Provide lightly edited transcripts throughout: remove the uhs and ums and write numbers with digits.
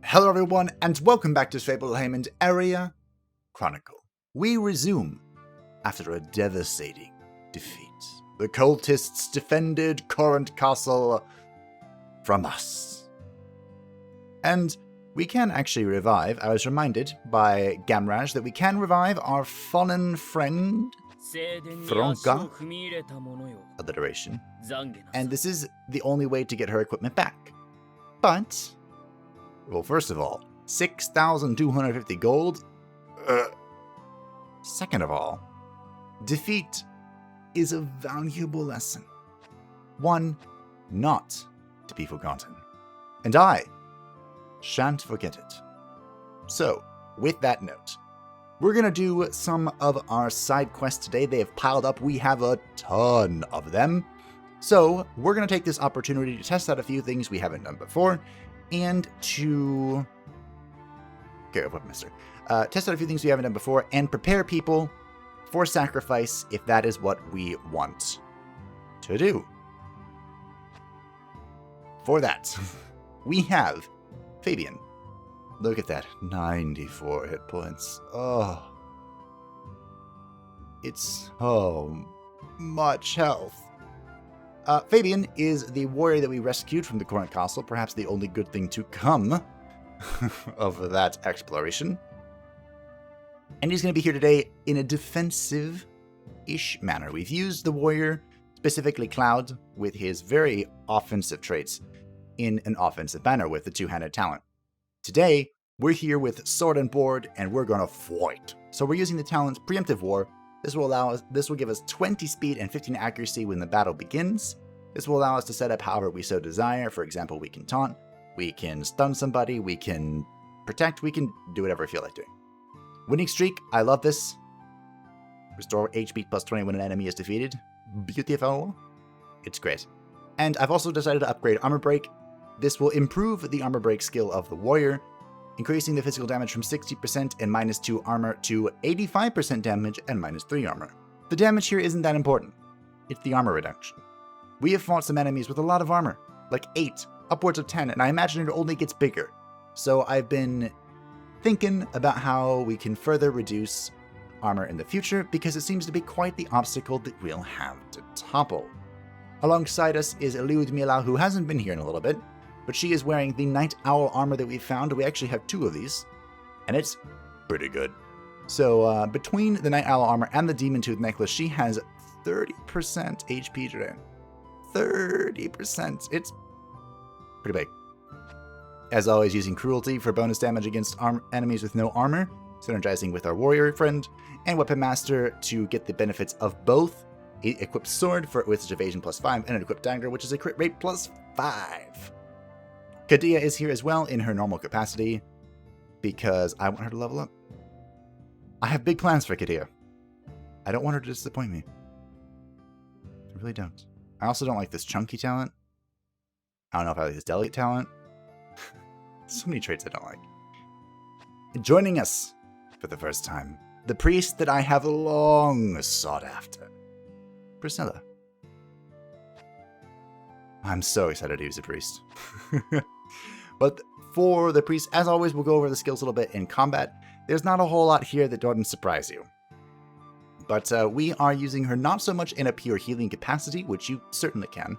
Hello everyone, and welcome back to Fabien ARIA Chronicle. We resume after a devastating defeat. The cultists defended Corinth Castle from us. And we can actually revive. I was reminded by Gamraj that we can revive our fallen friend, Fronka, alliteration. And this is the only way to get her equipment back. But, well, first of all, 6,250 gold. Second of all, defeat is a valuable lesson. One not to be forgotten. And I shan't forget it. So, with that note, we're going to do some of our side quests today. They have piled up. We have a ton of them. So, we're going to take this opportunity to test out a few things we haven't done before, and to... Okay, Whipmaster. Test out a few things we haven't done before, and prepare people for sacrifice if that is what we want to do. For that, we have Fabien. Look at that, 94 hit points. Oh. It's so much health. Fabien is the warrior that we rescued from the Corinth Castle, perhaps the only good thing to come of that exploration. And he's going to be here today in a defensive-ish manner. We've used the warrior, specifically Claude, with his very offensive traits in an offensive manner with the two-handed talent. Today, we're here with sword and board, and we're going to fight. So we're using the talent Preemptive War. This will give us 20 speed and 15 accuracy when the battle begins. This will allow us to set up however we so desire. For example, we can taunt, we can stun somebody, we can protect, we can do whatever we feel like doing. Winning streak, I love this. Restore HP plus 20 when an enemy is defeated. Beautiful. It's great. And I've also decided to upgrade Armor Break. This will improve the Armor Break skill of the warrior, increasing the physical damage from 60% and -2 armor to 85% damage and -3 armor. The damage here isn't that important. It's the armor reduction. We have fought some enemies with a lot of armor, like 8, upwards of 10, and I imagine it only gets bigger. So I've been thinking about how we can further reduce armor in the future, because it seems to be quite the obstacle that we'll have to topple. Alongside us is Lyudmila, who hasn't been here in a little bit, but she is wearing the Night Owl armor that we found. We actually have 2 of these, and it's pretty good. So between the Night Owl armor and the Demon Tooth necklace, she has 30% HP today. 30%. It's pretty big. As always, using Cruelty for bonus damage against enemies with no armor, synergizing with our warrior friend, and Weapon Master to get the benefits of both. An equipped sword for with evasion plus 5, and an equipped dagger, which is a crit rate plus 5. Khadija is here as well in her normal capacity, because I want her to level up. I have big plans for Khadija. I don't want her to disappoint me. I really don't. I also don't like this chunky talent. I don't know if I like this delicate talent. So many traits I don't like. Joining us for the first time, the priest that I have long sought after, Priscilla. I'm so excited to use a priest. But for the priest, as always, we'll go over the skills a little bit in combat. There's not a whole lot here that doesn't surprise you. But we are using her not so much in a pure healing capacity, which you certainly can,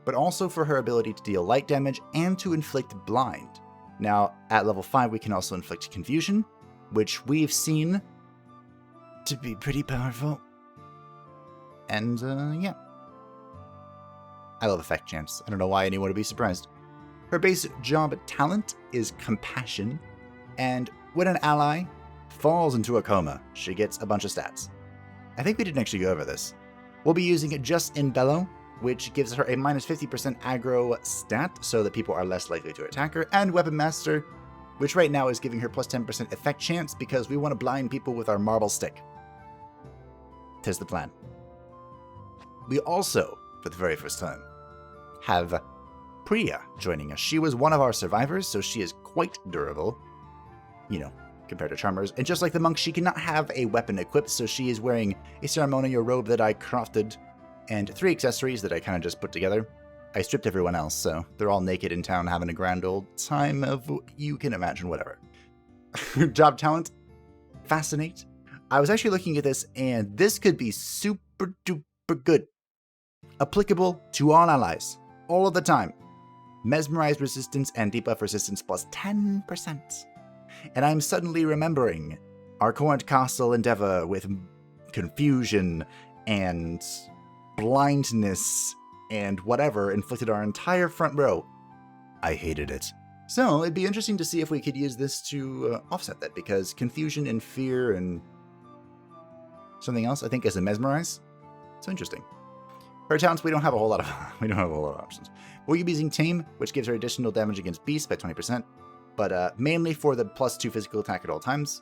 but also for her ability to deal light damage and to inflict blind. Now, at level 5, we can also inflict confusion, which we've seen to be pretty powerful. And, yeah. I love effect chance. I don't know why anyone would be surprised. Her base job talent is Compassion, and when an ally falls into a coma, she gets a bunch of stats. I think we didn't actually go over this. We'll be using it just in Bellow, which gives her a -50% aggro stat, so that people are less likely to attack her, and Weapon Master, which right now is giving her plus 10% effect chance, because we want to blind people with our marble stick. Tis the plan. We also, for the very first time, have Priya joining us. She was one of our survivors, so she is quite durable, you know, compared to Charmers. And just like the monk, she cannot have a weapon equipped, so she is wearing a ceremonial robe that I crafted, and 3 accessories that I kind of just put together. I stripped everyone else, so they're all naked in town having a grand old time of, you can imagine, whatever. Job talent, fascinate. I was actually looking at this, and this could be super duper good. Applicable to all allies, all of the time. Mesmerize resistance and debuff resistance plus 10%. And I'm suddenly remembering our current castle endeavor with confusion and blindness and whatever inflicted our entire front row. I hated it. So it'd be interesting to see if we could use this to offset that, because confusion and fear and something else, I think, is a mesmerize. So interesting. For our talents, we don't have a whole lot of options. We'll be using Tame, which gives her additional damage against beasts by 20%, but mainly for the +2 physical attack at all times.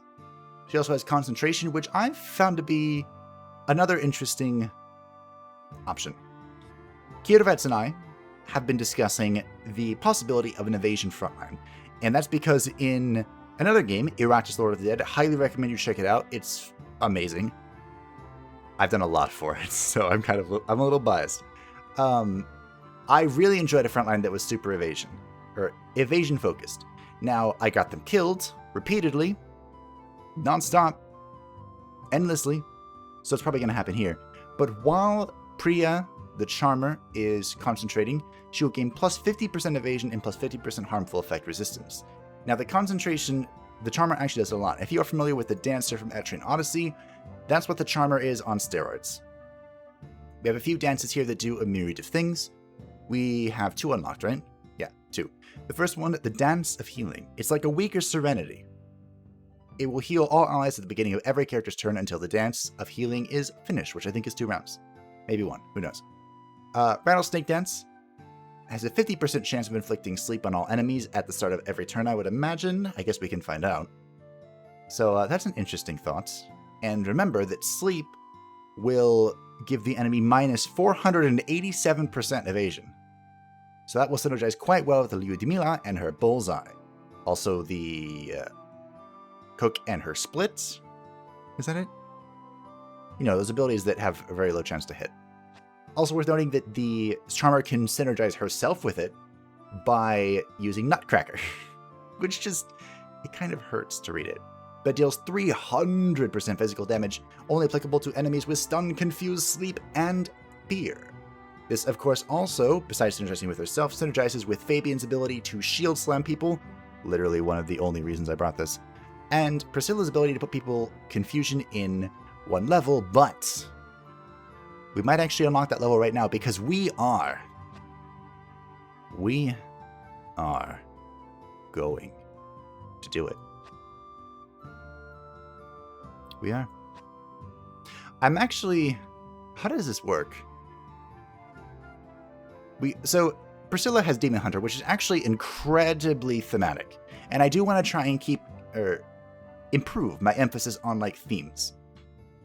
She also has Concentration, which I've found to be another interesting option. Kierovets and I have been discussing the possibility of an evasion frontline, and that's because in another game, Iratus Lord of the Dead, highly recommend you check it out. It's amazing. I've done a lot for it, so I'm a little biased. I really enjoyed a frontline that was super evasion, or evasion focused. Now, I got them killed repeatedly, non-stop, endlessly, so it's probably going to happen here. But while Priya, the Charmer, is concentrating, she will gain plus 50% evasion and plus 50% harmful effect resistance. Now, the concentration, the Charmer actually does a lot. If you are familiar with the Dancer from Etrian Odyssey, that's what the Charmer is on steroids. We have a few dances here that do a myriad of things. We have 2 unlocked, right? Yeah, 2. The first one, the Dance of Healing. It's like a weaker Serenity. It will heal all allies at the beginning of every character's turn until the Dance of Healing is finished, which I think is 2 rounds. Maybe 1, who knows. Rattlesnake Dance has a 50% chance of inflicting sleep on all enemies at the start of every turn, I would imagine. I guess we can find out. So that's an interesting thought. And remember that sleep will give the enemy minus 487% evasion. So that will synergize quite well with the Lyudmila and her bullseye. Also the Cook and her split. Is that it? You know, those abilities that have a very low chance to hit. Also worth noting that the Charmer can synergize herself with it by using Nutcracker, which just, it kind of hurts to read it. That deals 300% physical damage, only applicable to enemies with stun, confuse, sleep, and fear. This, of course, also, besides synergizing with herself, synergizes with Fabien's ability to shield slam people, literally one of the only reasons I brought this, and Priscilla's ability to put people confusion in 1 level, but we might actually unlock that level right now because we are going to do it. We are. I'm actually... How does this work? So, Priscilla has Demon Hunter, which is actually incredibly thematic. And I do want to try and keep, or improve my emphasis on, like, themes.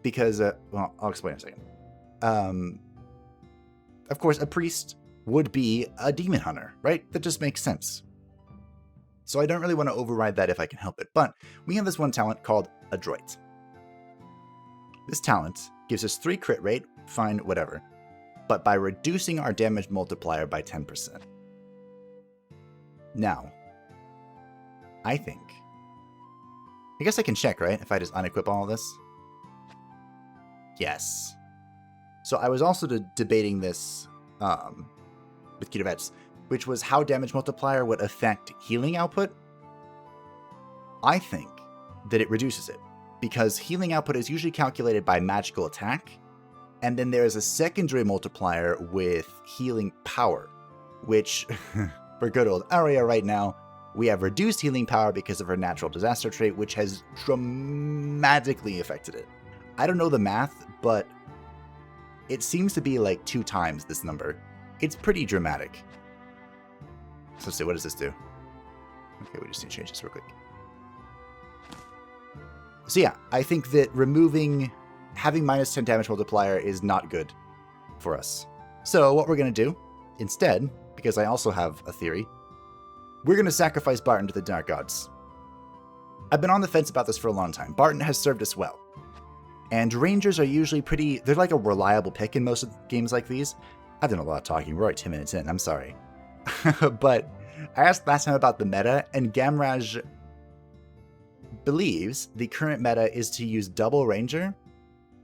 Because, well, I'll explain in a second. Of course, a priest would be a demon hunter, right? That just makes sense. So I don't really want to override that if I can help it. But we have this one talent called Adroit. This talent gives us 3 crit rate, fine, whatever, but by reducing our damage multiplier by 10%. Now, I guess I can check, right? If I just unequip all of this. Yes. So I was also debating this with Kierovets, which was how damage multiplier would affect healing output. I think that it reduces it, because healing output is usually calculated by magical attack, and then there is a secondary multiplier with healing power, which, for good old ARIA right now, we have reduced healing power because of her natural disaster trait, which has dramatically affected it. I don't know the math, but it seems to be like 2 times this number. It's pretty dramatic. So let's see, what does this do? Okay, we just need to change this real quick. So yeah, I think that having minus 10 damage multiplier is not good for us. So what we're going to do, instead, because I also have a theory, we're going to sacrifice Barton to the Dark Gods. I've been on the fence about this for a long time. Barton has served us well. And Rangers are usually they're like a reliable pick in most of games like these. I've done a lot of talking. We're like 10 minutes in. I'm sorry. But I asked last time about the meta, and Gamraj believes the current meta is to use double ranger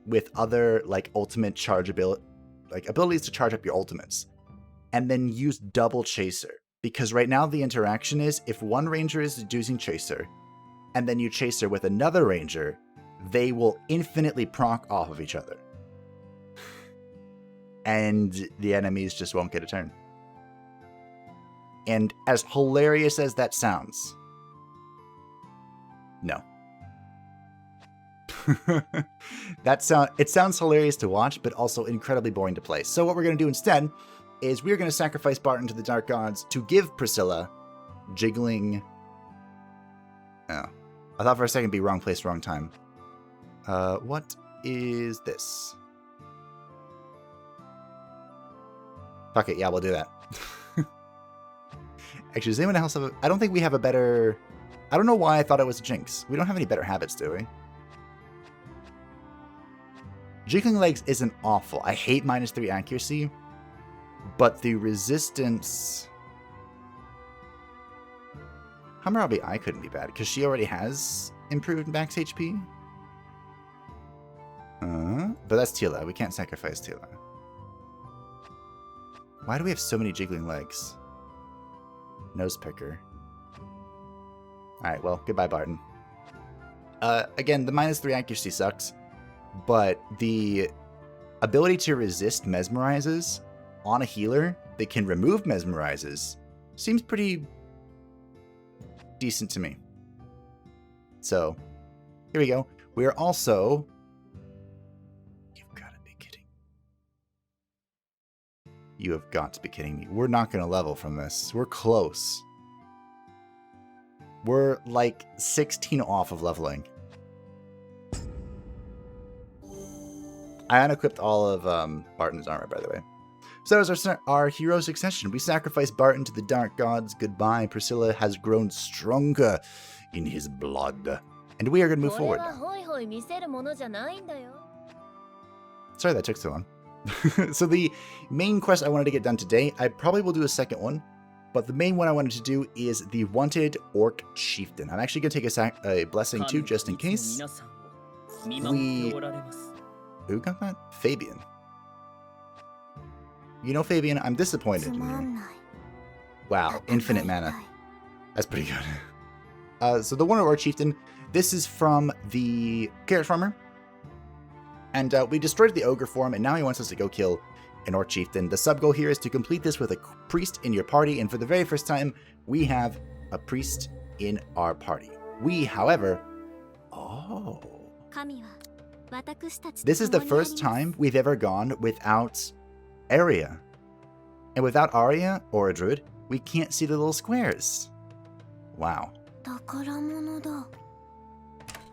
with other like ultimate charge abilities to charge up your ultimates, and then use double chaser. Because right now the interaction is if one ranger is using chaser, and then you chaser with another ranger, they will infinitely proc off of each other. And the enemies just won't get a turn. And as hilarious as that sounds, no. It sounds hilarious to watch, but also incredibly boring to play. So what we're going to do instead is we're going to sacrifice Barton to the Dark Gods to give Priscilla jiggling... Oh. I thought for a second it'd be wrong place, wrong time. What is this? Fuck it, yeah, we'll do that. Actually, does anyone else have I don't think we have a better... I don't know why I thought it was a Jinx. We don't have any better habits, do we? Jiggling legs isn't awful. I hate -3 accuracy, but the resistance... Hammurabi I couldn't be bad, because she already has improved max HP. But that's Tila. We can't sacrifice Tila. Why do we have so many jiggling legs? Nose picker. Alright, well, goodbye, Barton. Again, the -3 accuracy sucks, but the ability to resist mesmerizes on a healer that can remove mesmerizes seems pretty decent to me. So, here we go. We are also... You've got to be kidding. You have got to be kidding me. We're not going to level from this. We're close. We're like 16 off of leveling. I unequipped all of Barton's armor, by the way. So that was our hero succession. We sacrificed Barton to the Dark Gods. Goodbye. Priscilla has grown stronger in his blood. And we are going to move forward now. Sorry that took so long. So the main quest I wanted to get done today, I probably will do a second one. But the main one I wanted to do is the Wanted Orc Chieftain. I'm actually going to take a blessing too, just in case. Who got that? Fabien. You know, Fabien, I'm disappointed in you. Wow, infinite mana. That's pretty good. So the Wanted Orc Chieftain, this is from the Carrot Farmer. And we destroyed the Ogre form, and now he wants us to go kill an Orc Chieftain. The sub-goal here is to complete this with a priest in your party, and for the very first time, we have a priest in our party. We, however... Oh... This is the first time we've ever gone without ARIA. And without ARIA, or a druid, we can't see the little squares. Wow.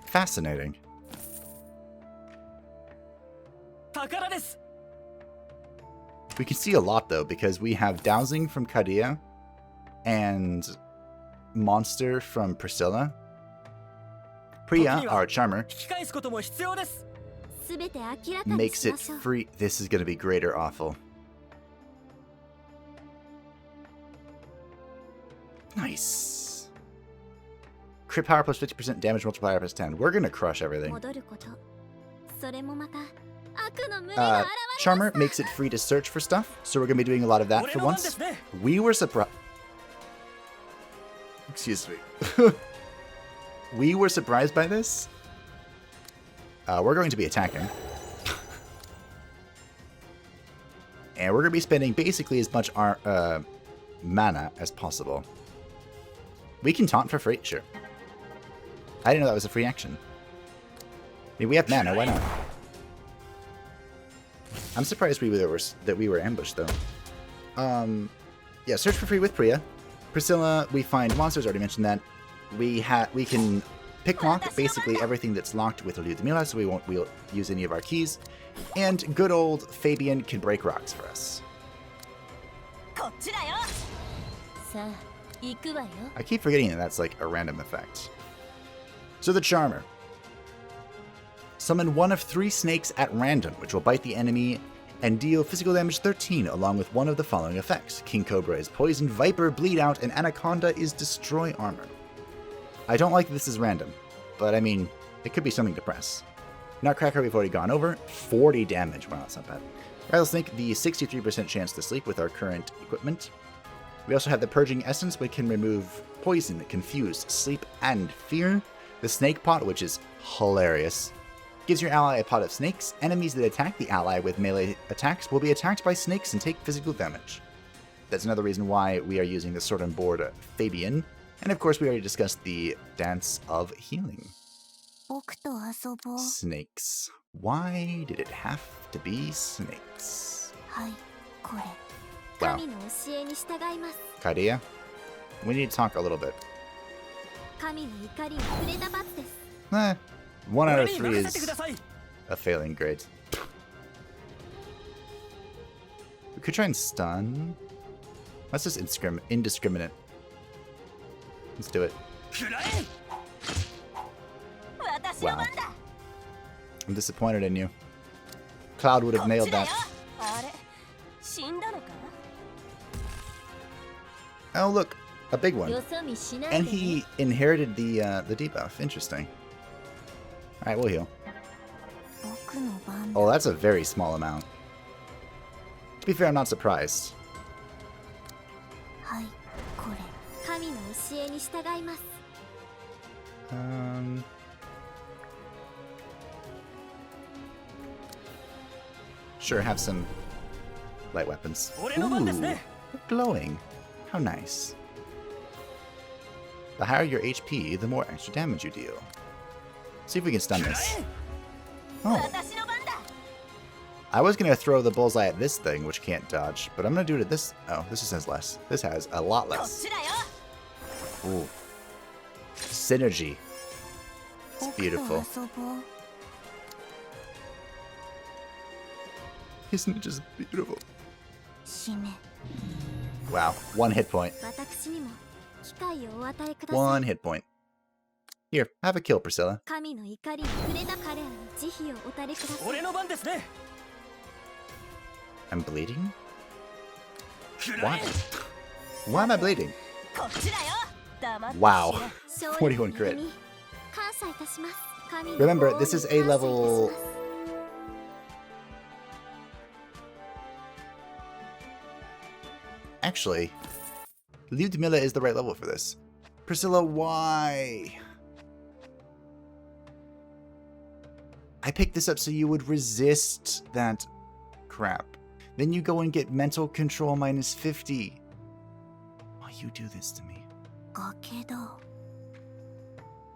Fascinating. We can see a lot, though, because we have Dowsing from Khadija and Monster from Priscilla. Priya, our charmer, makes it free. This is going to be great or awful. Nice. Crit power plus 50% damage multiplier plus 10. We're going to crush everything. Charmer makes it free to search for stuff, so we're going to be doing a lot of that for once. We were surprised. Excuse me. We were surprised by this. We're going to be attacking. And we're going to be spending basically as much mana as possible. We can taunt for free, sure. I didn't know that was a free action. I mean, we have mana, why not? I'm surprised that we were ambushed, though. Yeah, search for free with Priya. Priscilla, we find monsters, already mentioned that. We can picklock basically everything that's locked with Lyudmila, so we'll use any of our keys. And good old Fabien can break rocks for us. I keep forgetting that that's like a random effect. So the Charmer. Summon one of 3 snakes at random, which will bite the enemy and deal physical damage 13 along with one of the following effects. King Cobra is poisoned, Viper bleed out, and Anaconda is destroy armor. I don't like that this is random, but I mean, it could be something to press. Nutcracker we've already gone over, 40 damage, wow, that's not bad. Rattlesnake, the 63% chance to sleep with our current equipment. We also have the Purging Essence, which can remove poison, confuse, sleep, and fear. The Snake Pot, which is hilarious. Gives your ally a pot of snakes. Enemies that attack the ally with melee attacks will be attacked by snakes and take physical damage. That's another reason why we are using the sword and board Fabien. And of course, we already discussed the Dance of Healing. Snakes. Why did it have to be snakes? Wow. Khadija, we need to talk a little bit. 1 out of 3 is a failing grade. We could try and stun. That's just indiscriminate. Let's do it. Wow. I'm disappointed in you. Cloud would have nailed that. Oh look, a big one. And he inherited the debuff. Interesting. Alright, we'll heal. Oh, that's a very small amount. To be fair, I'm not surprised. Sure, have some light weapons. Ooh, glowing. How nice. The higher your HP, the more extra damage you deal. See if we can stun this. Oh. I was going to throw the bullseye at this thing, which can't dodge, but I'm going to do it at this. Oh, this just has less. This has a lot less. Ooh. Synergy. It's beautiful. Isn't it just beautiful? Wow, 1 hit point. 1 hit point. Here, have a kill, Priscilla. I'm bleeding? Why? Why am I bleeding? Wow. 41 crit. Remember, this is a level... Actually, Lyudmila is the right level for this. Priscilla, why? I picked this up so you would resist that crap. Then you go and get mental control minus 50. Why you do this to me?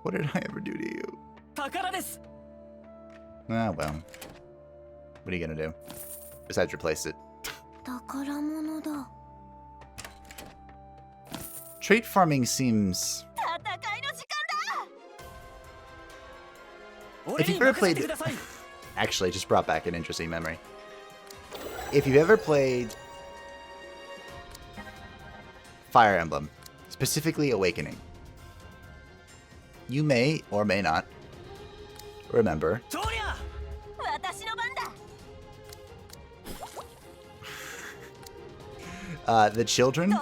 What did I ever do to you? Ah, well. What are you gonna do? Besides replace it. Trait farming seems... If you've ever played... Actually, just brought back an interesting memory. If you've ever played Fire Emblem, specifically Awakening, you may or may not remember the children.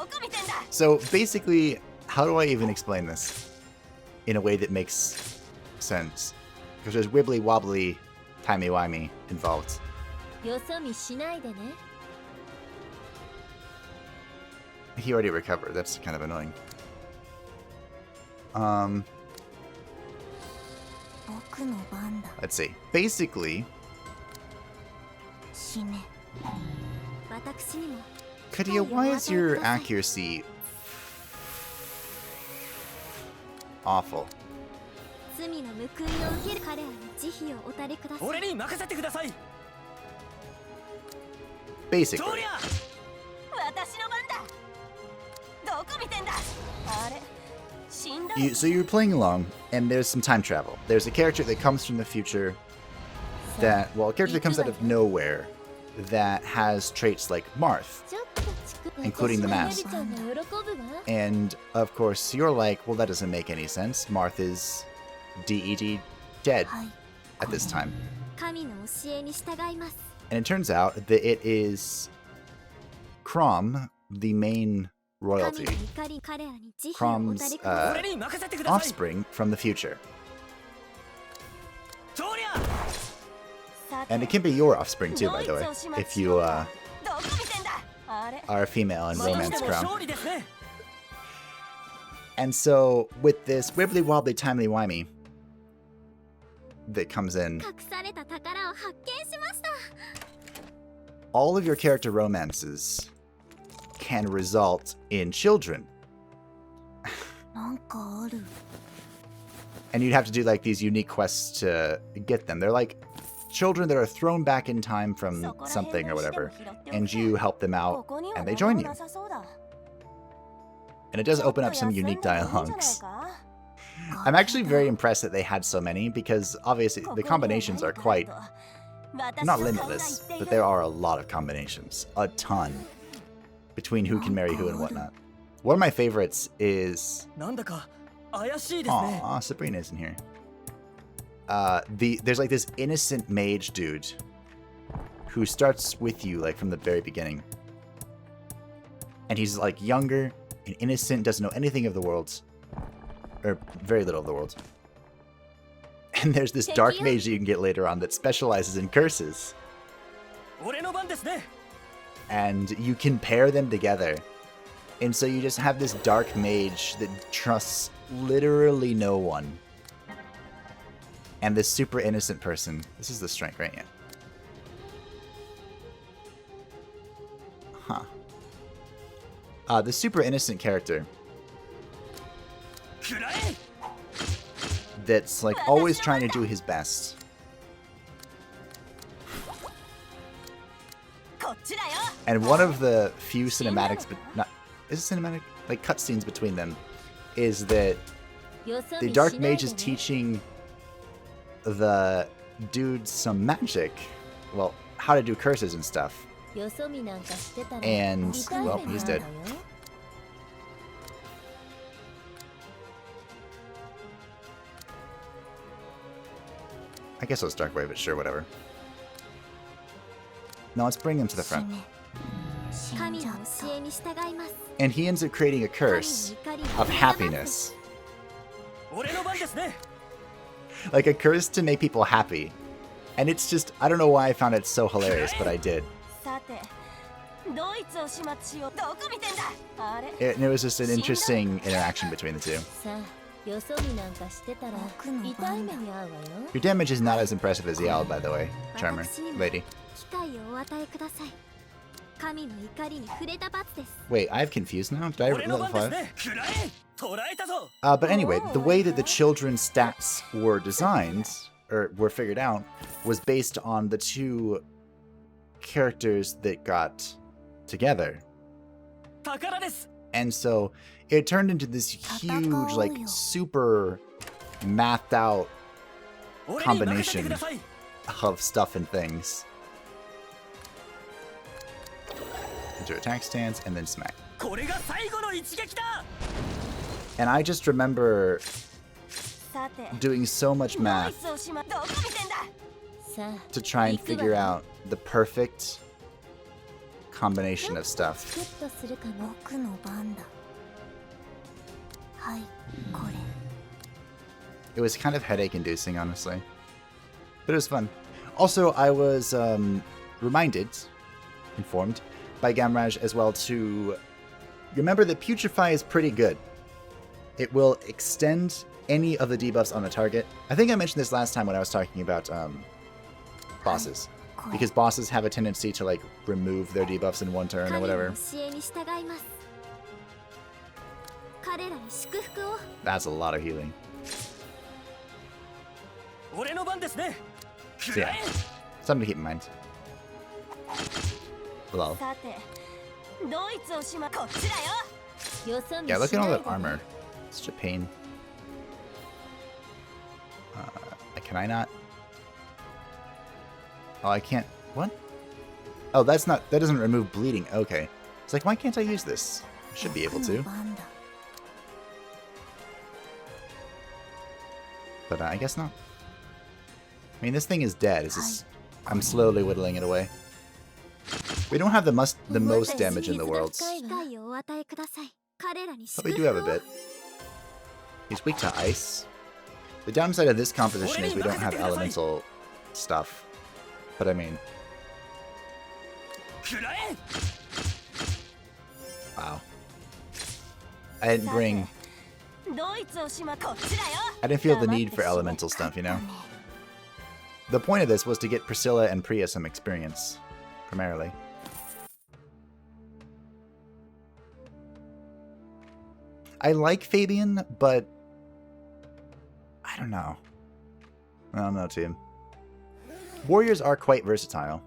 So basically, how do I even explain this in a way that makes sense? Because there's wibbly wobbly, timey wimey involved. He already recovered. That's kind of annoying. Let's see. Basically, Khadija, why is your accuracy awful? Basically. So you're playing along, and there's some time travel. There's a character that comes from the future that, well, a character that comes out of nowhere that has traits like Marth, including the mask. And, of course, you're like, well, that doesn't make any sense. Marth is DED dead at this time. And it turns out that it is Crom, the main royalty. Crom's offspring from the future. And it can be your offspring too, by the way, if you are a female and romance Crom. And so, with this wibbly wobbly timely wimey that comes in, all of your character romances can result in children. And you'd have to do like these unique quests to get them. They're like children that are thrown back in time from something or whatever, and you help them out and they join you. And it does open up some unique dialogues. I'm actually very impressed that they had so many, because obviously the combinations are quite, not limitless, but there are a lot of combinations. A ton. Between who can marry who and whatnot. One of my favorites is... Aw, Sabrina isn't here. There's like this innocent mage dude who starts with you like from the very beginning. And he's like younger and innocent, doesn't know anything of the world. Or very little of the world. And there's this dark mage that you can get later on that specializes in curses. And you can pair them together. And so you just have this dark mage that trusts literally no one. And this super innocent person. This is the strength, right? Yeah. Huh. The super innocent character. That's like always trying to do his best. And one of the few cinematics, but not, is it cinematic? Like cutscenes between them, is that the dark mage is teaching the dude some magic. Well, how to do curses and stuff. And, well, he's dead. I guess it was Dark Wave, but sure, whatever. Now let's bring him to the front. And he ends up creating a curse of happiness. Like a curse to make people happy. And it's just, I don't know why I found it so hilarious, but I did. And it was just an interesting interaction between the two. Your damage is not as impressive as the owl, by the way, Charmer, lady. Wait, I'm confused now? Did I level 5? But anyway, the way that the children's stats were designed, or were figured out, was based on the two characters that got together. And so it turned into this huge, like, super mathed out combination of stuff and things. Into attack stance and then smack. And I just remember doing so much math to try and figure out the perfect combination of stuff. It was kind of headache-inducing, honestly. But it was fun. Also, I was informed by Gamraj as well to remember that Putrefy is pretty good. It will extend any of the debuffs on the target. I think I mentioned this last time when I was talking about bosses. Because bosses have a tendency to like remove their debuffs in one turn or whatever. That's a lot of healing. So yeah, something to keep in mind. Lol. Yeah, look at all that armor. Such a pain. Can I not? Oh, I can't. What? Oh, that's not. That doesn't remove bleeding. Okay. It's like, why can't I use this? I should be able to. But I guess not. I mean, this thing is dead. It's just I'm slowly whittling it away. We don't have the most damage in the world. But we do have a bit. He's weak to ice. The downside of this composition is we don't have elemental stuff. But I mean... Wow. I didn't bring... I didn't feel the need for elemental stuff, you know? The point of this was to get Priscilla and Priya some experience, primarily. I like Fabien, but... I don't know. I don't know, team. Warriors are quite versatile.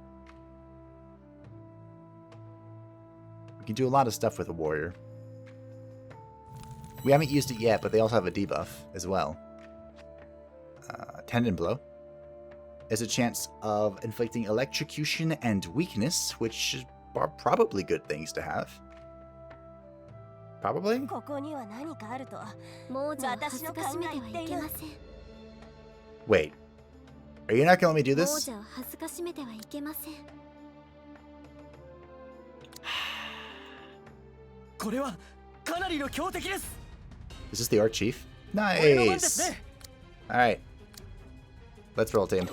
We can do a lot of stuff with a warrior. We haven't used it yet, but they also have a debuff as well. Tendon Blow is a chance of inflicting electrocution and weakness, which are probably good things to have. Probably? Wait. Are you not going to let me do this? Is this the Orc Chief? Nice! Alright. Let's roll, team.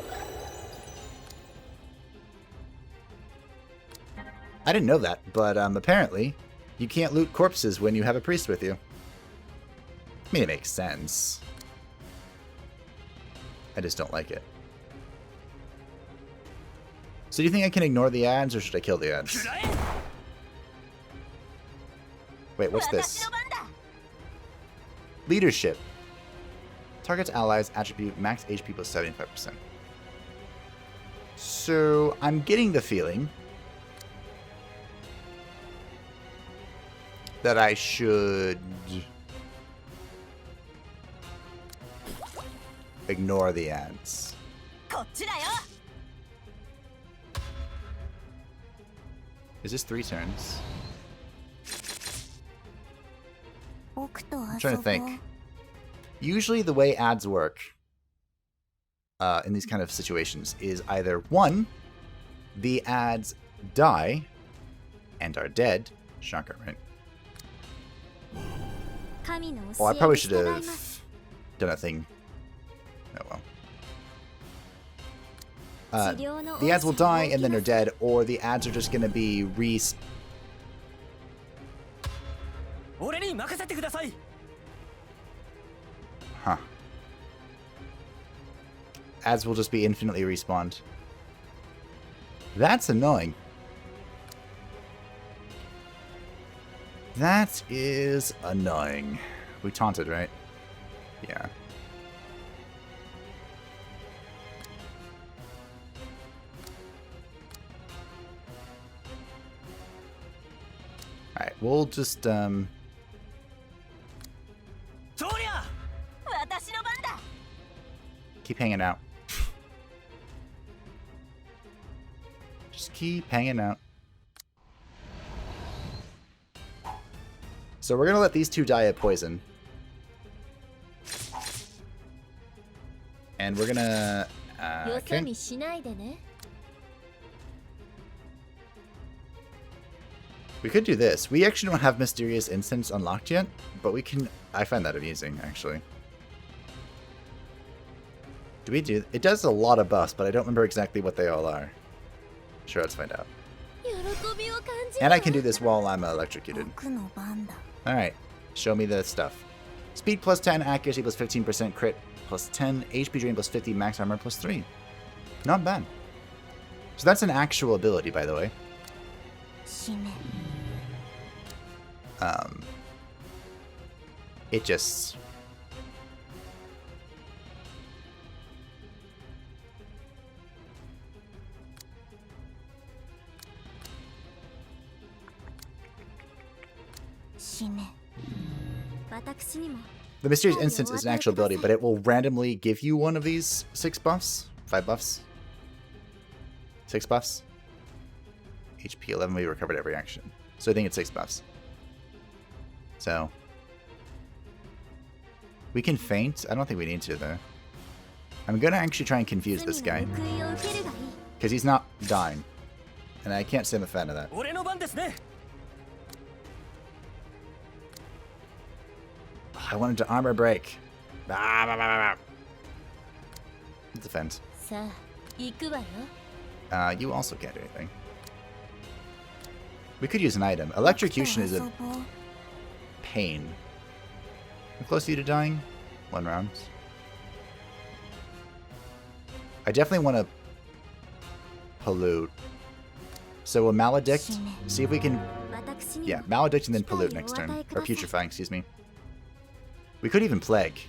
I didn't know that, but apparently you can't loot corpses when you have a priest with you. I mean, it makes sense. I just don't like it. So do you think I can ignore the ads, or should I kill the ads? Wait, what's this? Leadership. Target's allies attribute max HP plus 75%. So I'm getting the feeling that I should ignore the ads. Is this 3 turns? I'm trying to think. Usually the way ads work in these kind of situations is either 1, the ads die and are dead. Shocker, right? Oh, I probably should have done a thing. Oh well. The ads will die and then are dead, or the ads are just going to be Huh. Ads will just be infinitely respawned. That's annoying. That is annoying. We taunted, right? Yeah. Alright, we'll just, keep hanging out. Just keep hanging out. So we're gonna let these 2 die of poison. And we're gonna... okay. We could do this. We actually don't have Mysterious Incense unlocked yet, but we can... I find that amusing, actually. Do we do... It does a lot of buffs, but I don't remember exactly what they all are. Sure, let's find out. And I can do this while I'm electrocuted. Alright, show me the stuff. Speed plus 10, accuracy plus 15%, crit plus 10, HP drain plus 50, max armor plus 3. Not bad. So that's an actual ability, by the way. It just... The Mysterious Instance is an actual ability, but it will randomly give you one of these 6 buffs? 5 buffs? 6 buffs? HP 11, we recovered every action. So I think it's 6 buffs. So... we can feint? I don't think we need to, though. I'm gonna actually try and confuse this guy. Because he's not dying. And I can't say I'm a fan of that. I wanted to armor break. Defend. You also can't do anything. We could use an item. Electrocution is a pain. How close are you to dying? 1 round. I definitely want to pollute. So a maledict. See if we can... Yeah, maledict and then pollute next turn. Or putrefying, excuse me. We could even plague.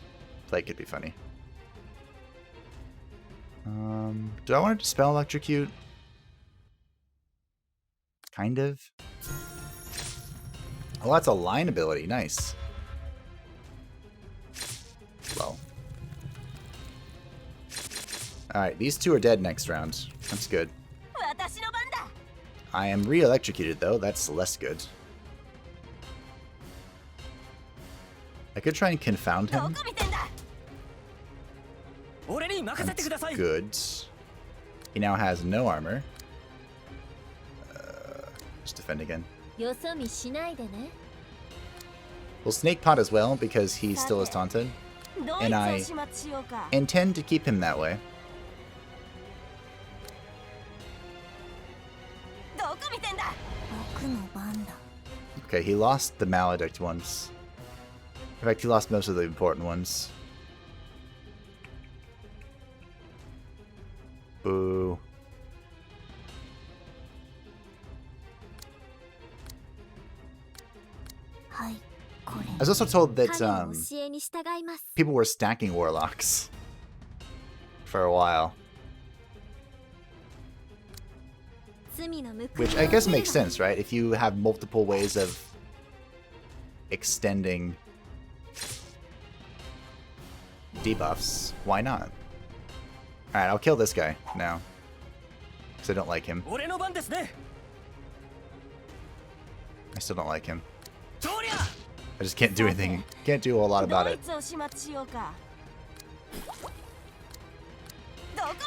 Plague could be funny. Do I want to dispel electrocute? Kind of. Oh, that's a line ability. Nice. Well. Alright, these two are dead next round. That's good. I am re-electrocuted, though. That's less good. I could try and confound him. That's good. He now has no armor. Just defend again. We'll snake pot as well because he still is taunted. And I intend to keep him that way. Okay, he lost the maledict once. In fact, he lost most of the important ones. Boo. I was also told that people were stacking warlocks for a while. Which I guess makes sense, right? If you have multiple ways of extending debuffs, why not? Alright, I'll kill this guy now. Because I don't like him. I still don't like him. I just can't do anything. Can't do a lot about it.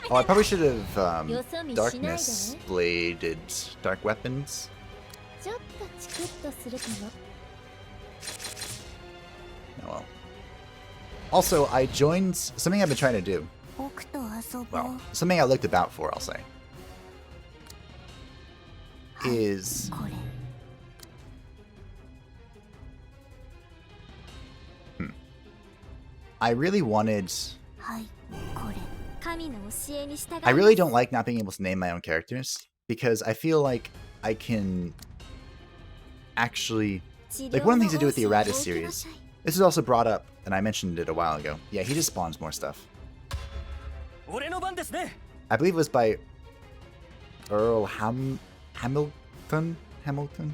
Oh, I probably should have darkness bladed dark weapons. Oh well. Also, I joined something I've been trying to do. Well, something I looked about for, I'll say. Is I really wanted. I really don't like not being able to name my own characters because I feel like I can actually, like, one of the things to do with the Erratus series. This is also brought up, and I mentioned it a while ago. Yeah, he just spawns more stuff. I believe it was by Earl Hamilton.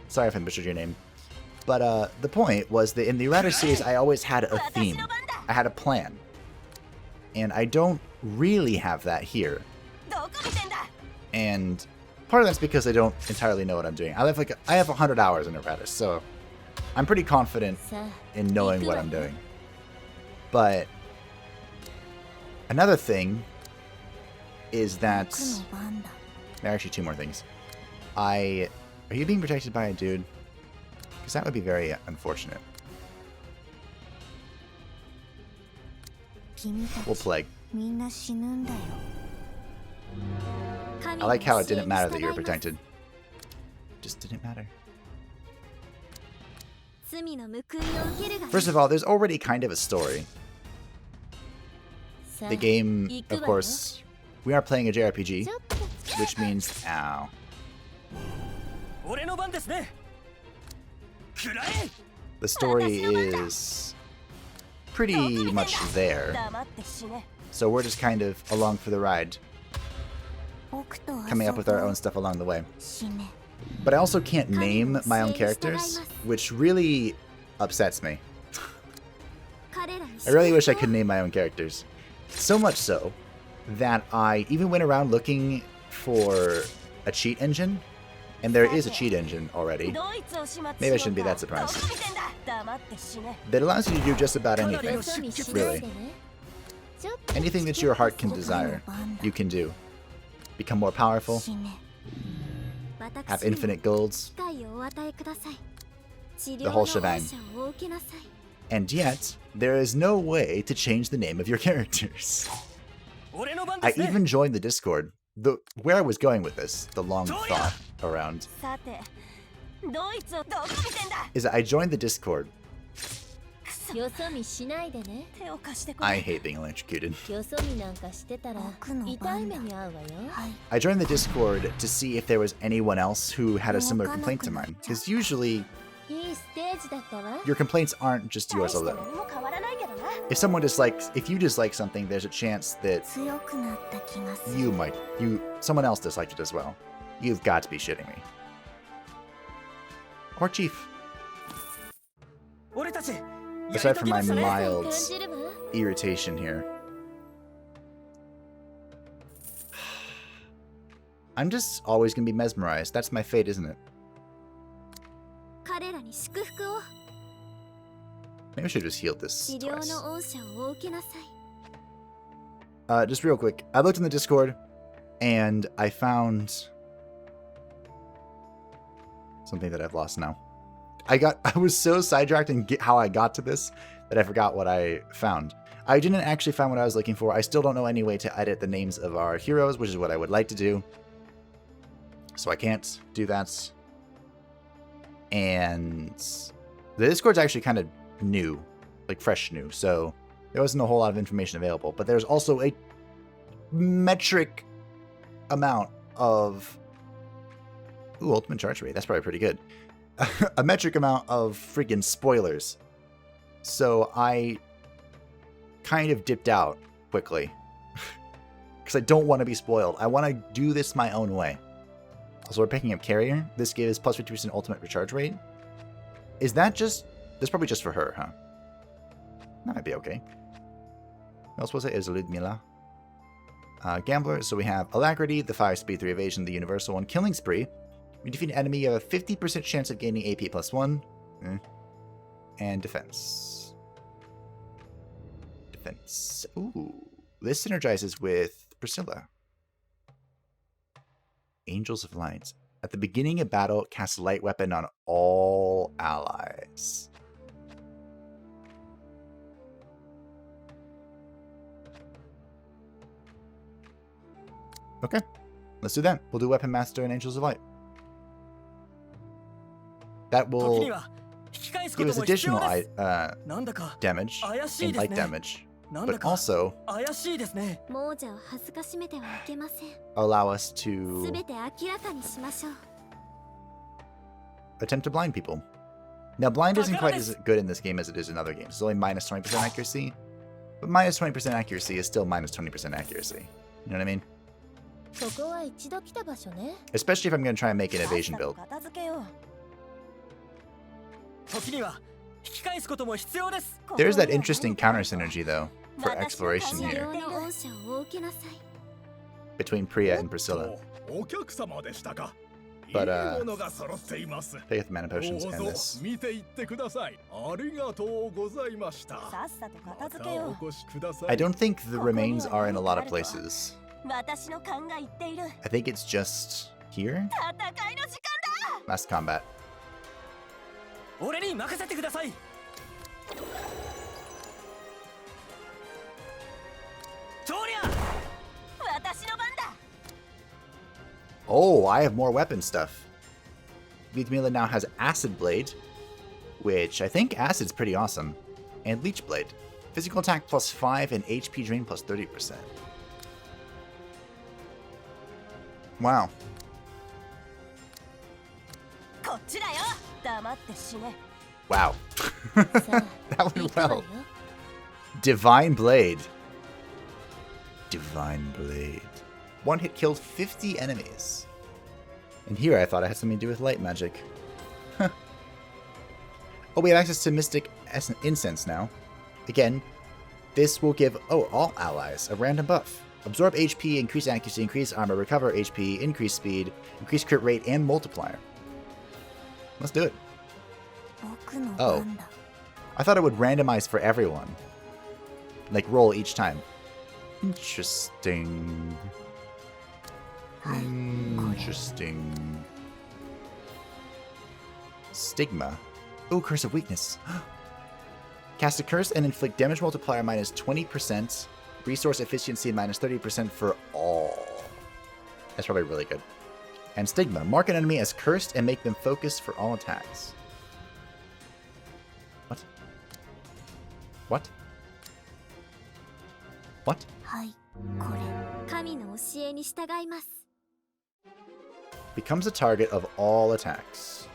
Sorry if I butchered your name. But the point was that in the Erratus series, I always had a theme. I had a plan. And I don't really have that here. And part of that's because I don't entirely know what I'm doing. I have 100 hours in Erratus, so I'm pretty confident in knowing what I'm doing. But another thing is that there are actually 2 more things. Are you being protected by a dude? Because that would be very unfortunate. We'll plague. I like how it didn't matter that you were protected. Just didn't matter. First of all, there's already kind of a story. The game, of course, we are playing a JRPG, which means, ow. The story is pretty much there. So we're just kind of along for the ride, coming up with our own stuff along the way. But I also can't name my own characters, which really upsets me. I really wish I could name my own characters. So much so that I even went around looking for a cheat engine, and there is a cheat engine already. Maybe I shouldn't be that surprised. That allows you to do just about anything, really. Anything that your heart can desire, you can do. become more powerful, have infinite golds, the whole shebang. And yet, there is no way to change the name of your characters. I even joined the Discord. Where I was going with this, the long thought around, is that I joined the Discord. I hate being electrocuted. I joined the Discord to see if there was anyone else who had a similar complaint to mine. Because usually, your complaints aren't just yours alone. If you dislike something, there's a chance that someone else disliked it as well. You've got to be shitting me. Or Chief. Aside from my mild irritation here. I'm just always gonna be mesmerized. That's my fate, isn't it? Maybe I should have just healed this twice. Just real quick. I looked in the Discord, and I found something that I've lost now. I was so sidetracked in how I got to this that I forgot what I found. I didn't actually find what I was looking for. I still don't know any way to edit the names of our heroes, which is what I would like to do. So I can't do that. And the Discord's actually kind of new, like fresh new. So there wasn't a whole lot of information available. But there's also a metric amount of... Ooh, ultimate charge rate. That's probably pretty good. A metric amount of freaking spoilers. So I kind of dipped out quickly. Because I don't want to be spoiled. I want to do this my own way. Also, we're picking up Carrier. This gives plus 50% ultimate recharge rate. Is that just... That's probably just for her, huh? That might be okay. What else was it? Is Lyudmila. Gambler. So we have Alacrity, the 5 speed, 3 evasion, the universal one. Killing Spree. When you defeat an enemy, you have a 50% chance of gaining AP plus 1. And defense. Defense. Ooh. This synergizes with Priscilla. Angels of Light. At the beginning of battle, cast light weapon on all allies. Okay. Let's do that. We'll do Weapon Master and Angels of Light. That will give us additional damage and light damage, but also allow us to attempt to blind people. Now, blind isn't quite as good in this game as it is in other games. It's only minus 20% accuracy, but minus 20% accuracy is still minus 20% accuracy. You know what I mean? Especially if I'm going to try and make an evasion build. There's that interesting counter synergy, though, for exploration here. Between Priya and Priscilla. But, take the mana potions and this. I don't think the remains are in a lot of places. I think it's just here? Last combat. Oh, I have more weapon stuff. Lyudmila now has Acid Blade, which I think Acid's pretty awesome. And Leech Blade. Physical attack plus 5 and HP drain plus 30%. Wow. Wow. That went well. Divine Blade. Divine Blade. One hit killed 50 enemies. And here I thought it had something to do with light magic. Huh. Oh, we have access to Mystic Incense now. Again, this will give, all allies a random buff. Absorb HP, increase accuracy, increase armor, recover HP, increase speed, increase crit rate, and multiplier. Let's do it. Oh. I thought it would randomize for everyone. Like, roll each time. Interesting. Interesting. Stigma. Oh, Curse of Weakness. Cast a curse and inflict damage multiplier minus 20%, resource efficiency minus 30% for all. That's probably really good. And Stigma. Mark an enemy as cursed and make them focus for all attacks. What? What? What? Becomes a target of all attacks.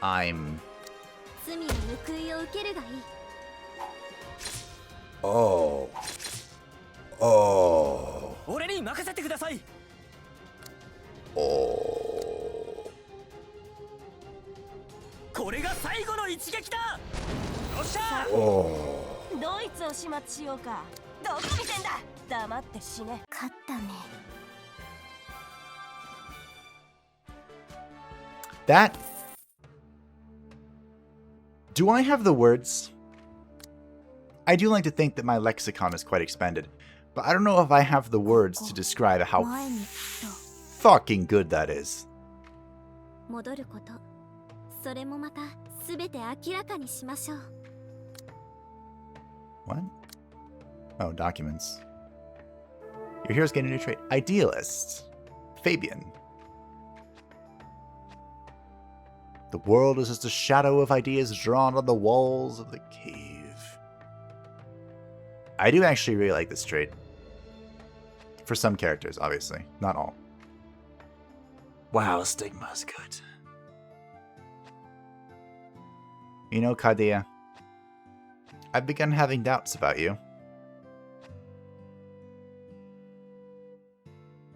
I'm... Oh. Oh. Oh. Oh. That... Do I have the words? I do like to think that my lexicon is quite expanded, but I don't know if I have the words to describe how fucking good that is. What? Oh, documents. Your hero's getting a new trait. Idealist. Fabien. The world is just a shadow of ideas drawn on the walls of the cave. I do actually really like this trait. For some characters, obviously. Not all. Wow, Stigma is good. You know, Khadija, I've begun having doubts about you.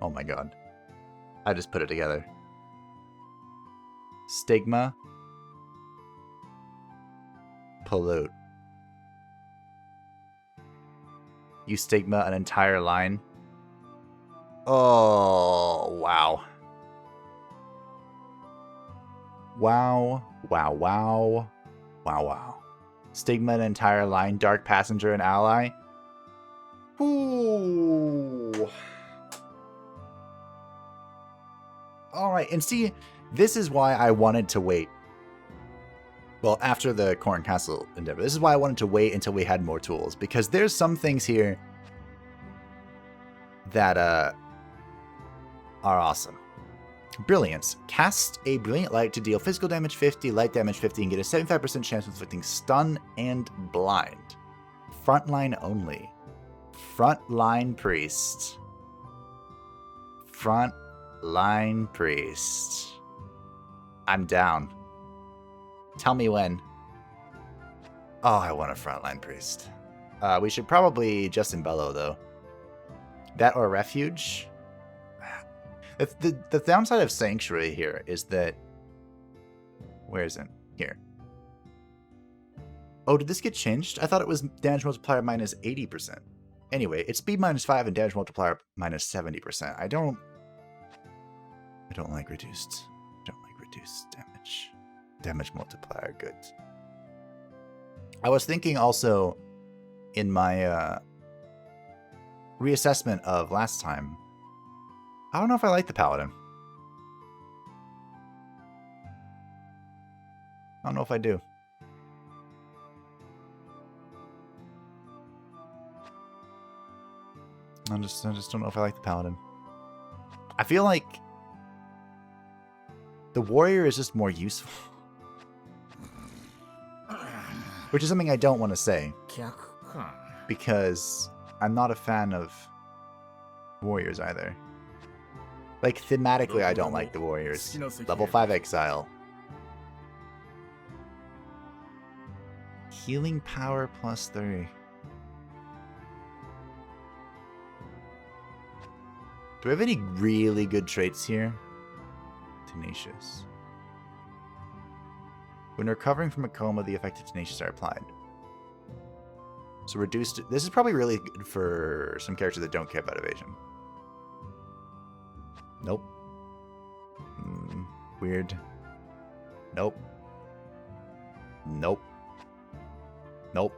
Oh my god. I just put it together. Stigma. Pollute. You stigma an entire line. Oh, wow. Wow. Wow, wow. Wow, wow. Stigma an entire line. Dark Passenger and Ally. Ooh. Alright, and see, this is why I wanted to wait. Well, after the Corn Castle endeavor, this is why I wanted to wait until we had more tools. Because there's some things here that are awesome. Brilliance. Cast a Brilliant Light to deal physical damage 50, light damage 50, and get a 75% chance of inflicting stun and blind. Frontline only. Frontline Priest. Frontline Priest. I'm down. Tell me when. Oh, I want a Frontline Priest. We should probably Justin Bellow, though. That or Refuge. The downside of Sanctuary here is that... Where is it? Here. Oh, did this get changed? I thought it was damage multiplier minus 80%. Anyway, it's speed minus 5 and damage multiplier minus 70%. I don't like reduced. I don't like reduced damage. Damage multiplier, good. I was thinking also in my reassessment of last time, I don't know if I like the Paladin. I don't know if I do. I just don't know if I like the Paladin. I feel like the Warrior is just more useful. Which is something I don't want to say. Because I'm not a fan of Warriors either. Like, thematically, I don't like the Warriors. Level 5 Exile. Healing power plus 3. Do we have any really good traits here? Tenacious. When recovering from a coma, the effect of Tenacious are applied. So reduced... This is probably really good for some characters that don't care about evasion. Nope. Weird. Nope. Nope. Nope.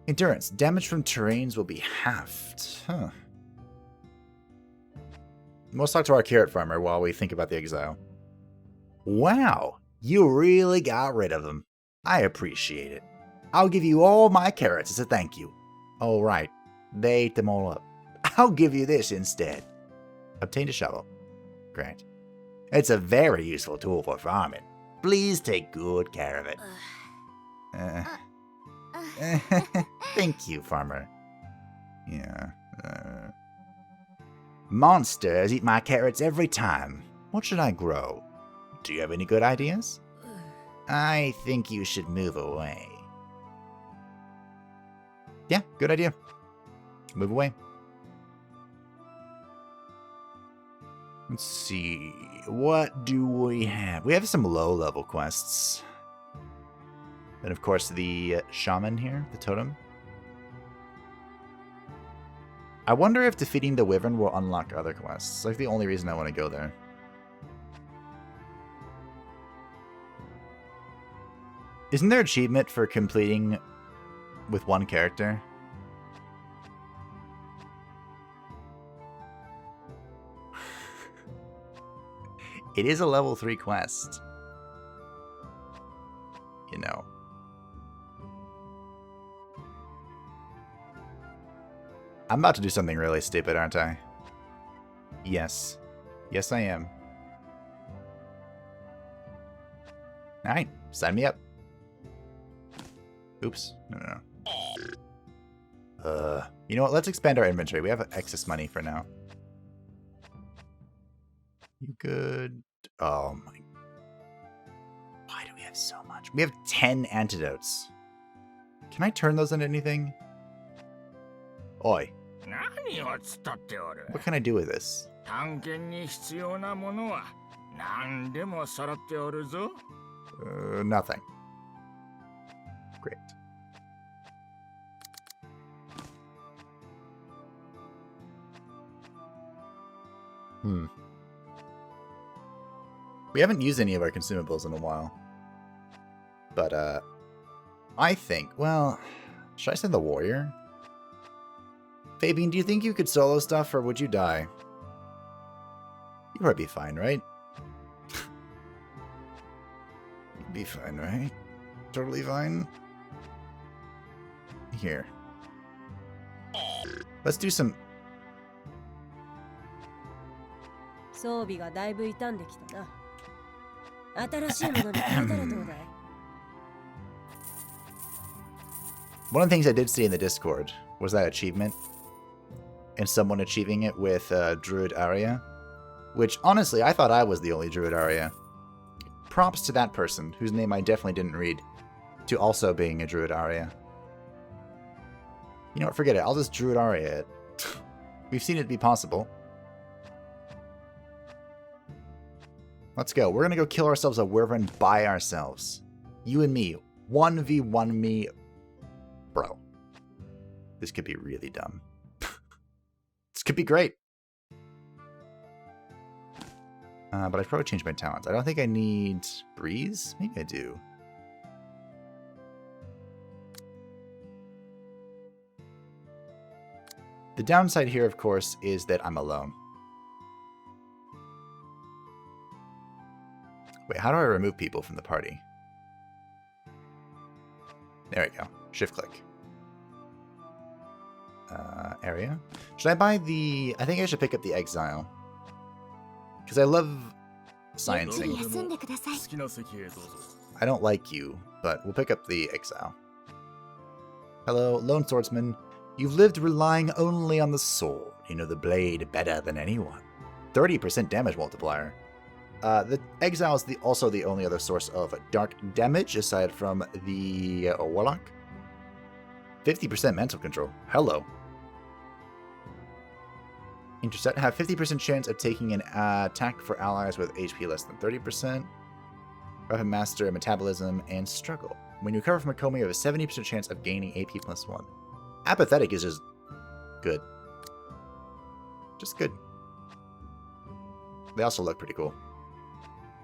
Endurance. Damage from terrains will be halved. Huh. Let's talk to our carrot farmer while we think about the exile. Wow, you really got rid of them. I appreciate it. I'll give you all my carrots as a thank you. Oh, right. They ate them all up. I'll give you this instead. Obtained a shovel. Great. It's a very useful tool for farming. Please take good care of it. Thank you, farmer. Yeah. Monsters eat my carrots every time. What should I grow? Do you have any good ideas? I think you should move away. Yeah, good idea. Move away. Let's see. What do we have? We have some low-level quests. And of course the shaman here, the totem. I wonder if defeating the Wyvern will unlock other quests. It's like the only reason I want to go there. Isn't there achievement for completing with one character? It is a level 3 quest. You know. I'm about to do something really stupid, aren't I? Yes. Yes, I am. Alright, sign me up. Oops. No. You know what? Let's expand our inventory. We have excess money for now. You good? Oh my. Why do we have so much? We have 10 antidotes. Can I turn those into anything? Oi. What can I do with this? Nothing. Great. We haven't used any of our consumables in a while. But, I think, well, should I send the warrior? Fabien, do you think you could solo stuff, or would you die? You'd probably be fine, right? You'd be fine, right? Totally fine? Here. Let's do some... One of the things I did see in the Discord was that achievement. And someone achieving it with Druid ARIA. Which, honestly, I thought I was the only Druid ARIA. Props to that person, whose name I definitely didn't read, to also being a Druid ARIA. You know what, forget it. I'll just Druid ARIA it. We've seen it be possible. Let's go. We're going to go kill ourselves a Wyvern by ourselves. You and me. 1v1 me. Bro. This could be really dumb. This could be great. But I'd probably change my talents. I don't think I need Breeze. Maybe I do. The downside here, of course, is that I'm alone. Wait, how do I remove people from the party? There we go. Shift click. Area. Should I buy the... I think I should pick up the exile. Because I love sciencing. I don't like you, but we'll pick up the exile. Hello, lone swordsman. You've lived relying only on the sword. You know the blade better than anyone. 30% damage multiplier. The exile is also the only other source of dark damage aside from the warlock. 50% mental control. Hello. Intercept. Have 50% chance of taking an attack for allies with HP less than 30%. Weapon master, metabolism, and struggle. When you recover from a coma, you have a 70% chance of gaining AP plus 1. Apathetic is just good. Just good. They also look pretty cool.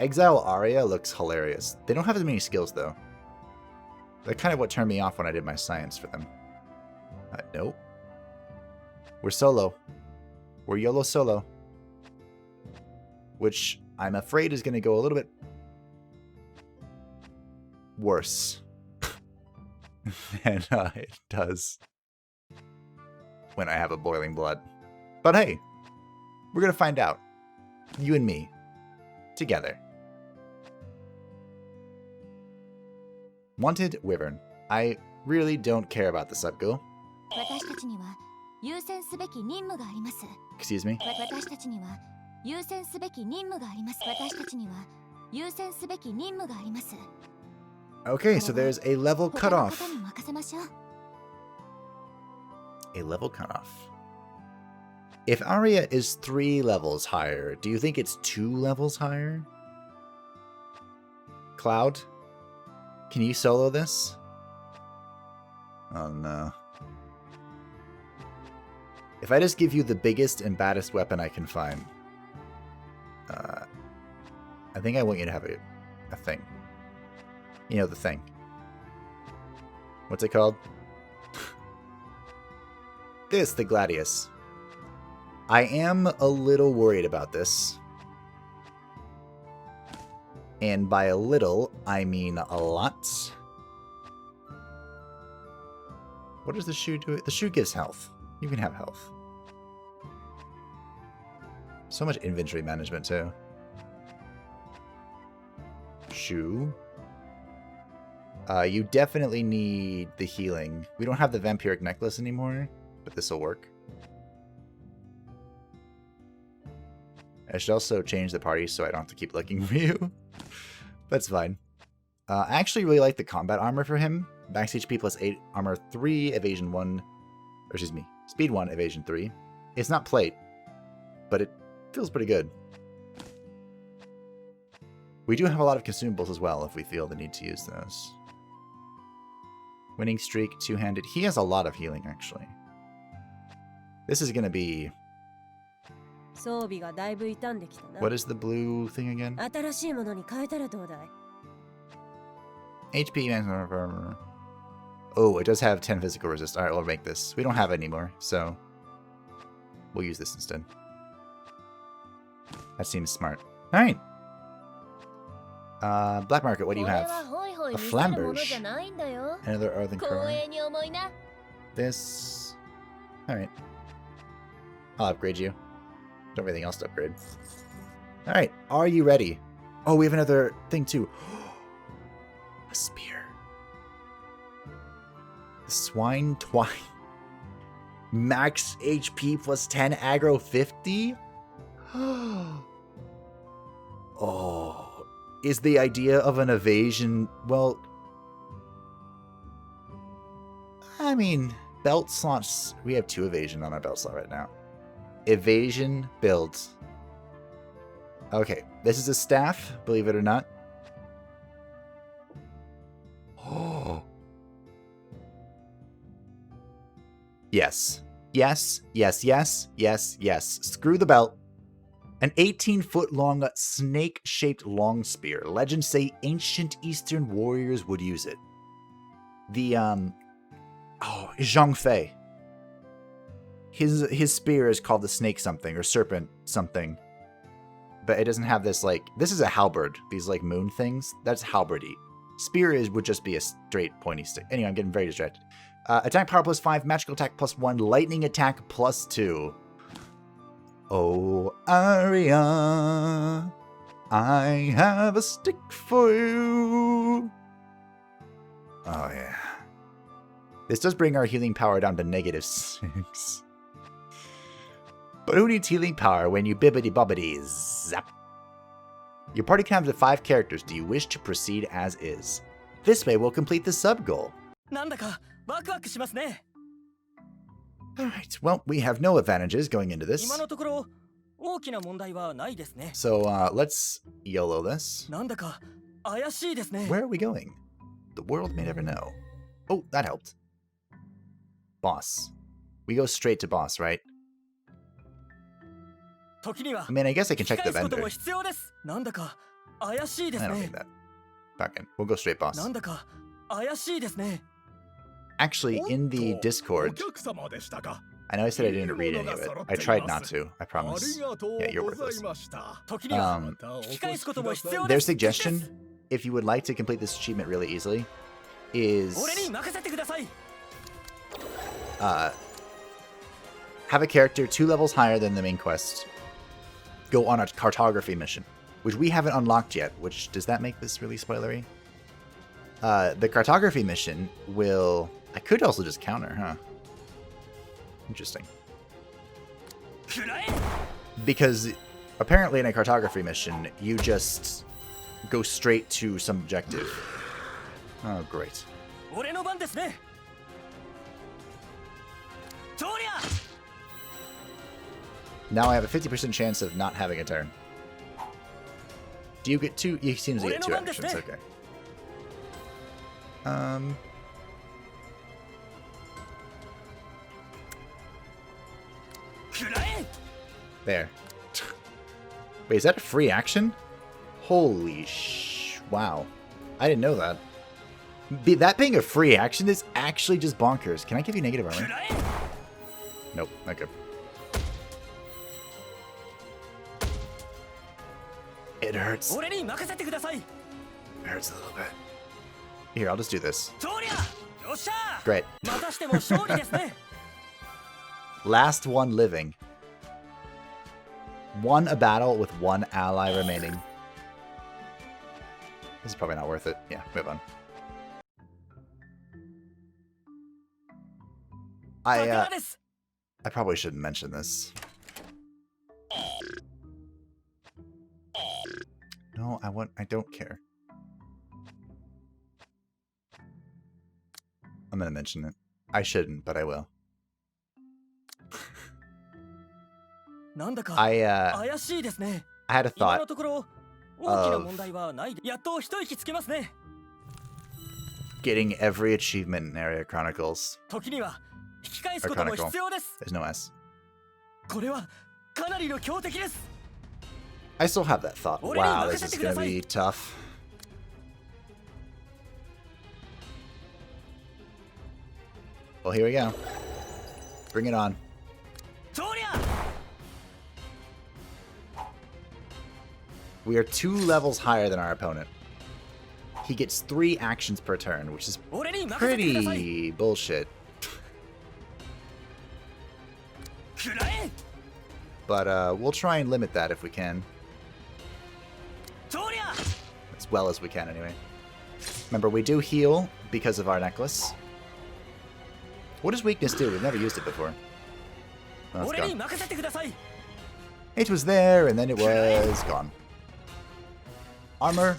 Exile ARIA looks hilarious. They don't have as many skills, though. That's kind of what turned me off when I did my science for them. Nope. We're solo. We're Yolo Solo. Which I'm afraid is going to go a little bit worse than it does when I have a boiling blood. But hey, we're going to find out. You and me. Together. Wanted Wyvern. I really don't care about the subgo. Excuse me. Okay, so there's a level cutoff. A level cutoff. If Aria is 3 levels higher, do you think it's 2 levels higher? Cloud? Can you solo this? Oh no. If I just give you the biggest and baddest weapon I can find, I think I want you to have a thing. You know, the thing. What's it called? This, the Gladius. I am a little worried about this. And by a little, I mean a lot. What does the shoe do? The shoe gives health. You can have health. So much inventory management, too. Shoe. You definitely need the healing. We don't have the vampiric necklace anymore, but this will work. I should also change the party so I don't have to keep looking for you. That's fine. I actually really like the combat armor for him. Max HP plus 8, armor 3, evasion 1. Or excuse me, speed 1, evasion 3. It's not plate, but it feels pretty good. We do have a lot of consumables as well if we feel the need to use those. Winning streak, 2-handed. He has a lot of healing, actually. This is going to be... What is the blue thing again? HP. Oh, it does have 10 physical resist. Alright, we'll make this. We don't have it anymore, so we'll use this instead. That seems smart. Alright. Black market, what do you have? A flamberge. Another earthen core. This. Alright. I'll upgrade you. Don't have anything else to upgrade. Alright, are you ready? Oh, we have another thing too. A spear. The swine twine. Max HP plus 10, aggro 50? Oh. Is the idea of an evasion... Well... I mean, belt slots... We have 2 evasion on our belt slot right now. Evasion build. Okay, this is a staff, believe it or not. Oh. Yes. Yes, yes, yes, yes, yes. Screw the belt. An 18-foot-long snake-shaped long spear. Legends say ancient Eastern warriors would use it. The, Zhang Fei. His spear is called the snake something, or serpent something. But it doesn't have this, like... This is a halberd. These, like, moon things. That's halberdy. Spear would just be a straight pointy stick. Anyway, I'm getting very distracted. Attack power plus 5, magical attack plus 1, lightning attack plus 2. Oh, Aria, I have a stick for you. Oh, yeah. This does bring our healing power down to -6. But who needs healing power when you bibbidi-bobbidi zap? Your party can have up to 5 characters. Do you wish to proceed as is? This way we'll complete the sub-goal. Alright, well, we have no advantages going into this. So, let's YOLO this. Where are we going? The world may never know. Oh, that helped. Boss. We go straight to boss, right? I mean, I guess I can check the vendor. I don't need that. Back in. We'll go straight boss. Actually, in the Discord, I know I said I didn't read any of it. I tried not to, I promise. Yeah, you're worthless. Their suggestion, if you would like to complete this achievement really easily, is have a character 2 levels higher than the main quest go on a cartography mission, which we haven't unlocked yet. Which, does that make this really spoilery? The cartography mission will... I could also just counter, huh? Interesting. Because apparently in a cartography mission, you just go straight to some objective. Oh, great. Now I have a 50% chance of not having a turn. Do you get 2? You seem to get 2 actions, okay. There. Wait, is that a free action? Holy wow. I didn't know that. That being a free action is actually just bonkers. Can I give you negative armor? Nope, okay. It hurts. It hurts a little bit. Here, I'll just do this. Great. Last one living. Won a battle with 1 ally remaining. This is probably not worth it. Yeah, move on. I probably shouldn't mention this. No, I don't care. I'm gonna mention it. I shouldn't, but I will. I had a thought of getting every achievement in ARIA Chronicles. Or Chronicle. There's no S. I still have that thought. Wow, this is gonna be tough. Well, here we go. Bring it on. We are 2 levels higher than our opponent. He gets 3 actions per turn, which is pretty bullshit. But we'll try and limit that if we can. As well as we can, anyway. Remember, we do heal because of our necklace. What does weakness do? We've never used it before. Oh, it's gone. It was there, and then it was gone. Armor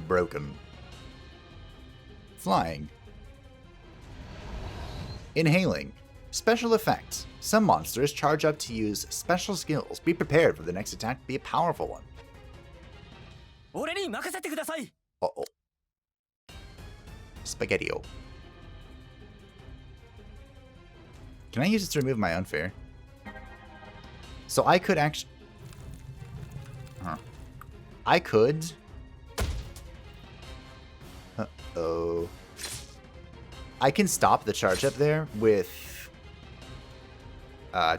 broken. Flying. Inhaling. Special effect. Some monsters charge up to use special skills. Be prepared for the next attack to be a powerful one. Uh-oh. Spaghetti-o. Can I use this to remove my unfair? So I could actually... I could... Uh-oh. I can stop the charge up there with...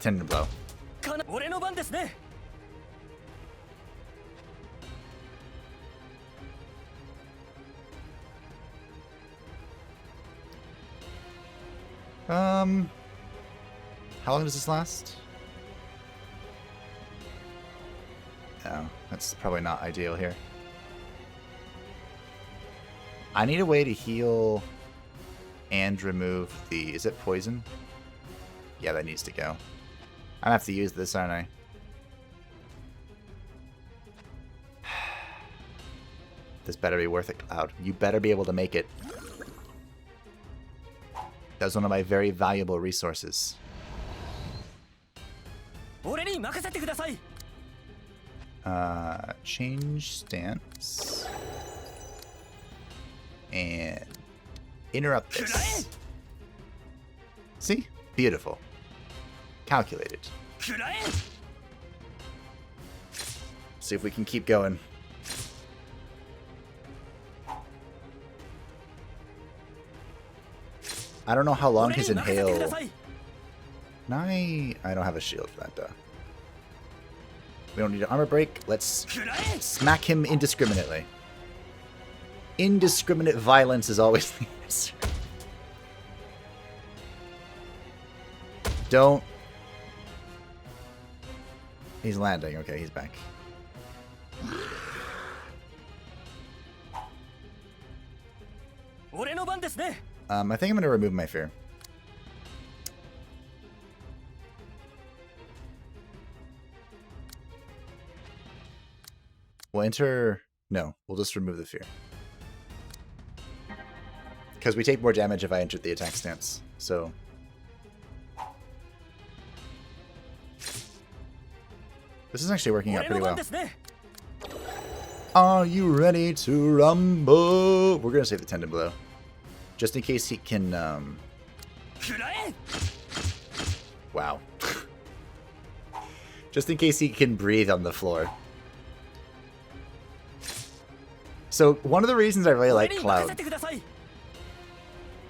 Tendon Blow. How long does this last? No, that's probably not ideal here. I need a way to heal and remove the... Is it poison? Yeah, that needs to go. I'm gonna have to use this, aren't I? This better be worth it, Cloud. You better be able to make it. That's one of my very valuable resources. Change stance. And interrupt this. See? Beautiful. Calculated. See if we can keep going. I don't know how long his inhale... I don't have a shield for that, though. We don't need an armor break. Let's smack him indiscriminately. Indiscriminate violence is always the answer. Don't. He's landing. Okay, he's back. I think I'm going to remove my fear. We'll enter... No, we'll just remove the fear. Because we take more damage if I entered the attack stance. So... This is actually working out pretty well. Are you ready to rumble? We're going to save the tendon blow. Just in case he can... Wow. Just in case he can breathe on the floor. So, one of the reasons I really like Cloud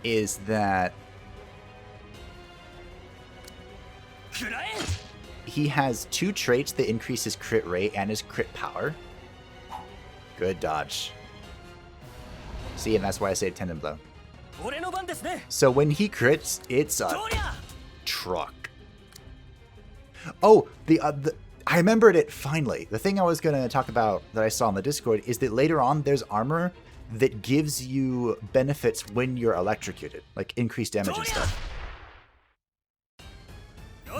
is that he has 2 traits that increase his crit rate and his crit power. Good dodge. See, and that's why I say Tendon Blow. So when he crits, it's a truck. Oh, I remembered it finally. The thing I was going to talk about that I saw on the Discord is that later on there's armor that gives you benefits when you're electrocuted, like increased damage and stuff.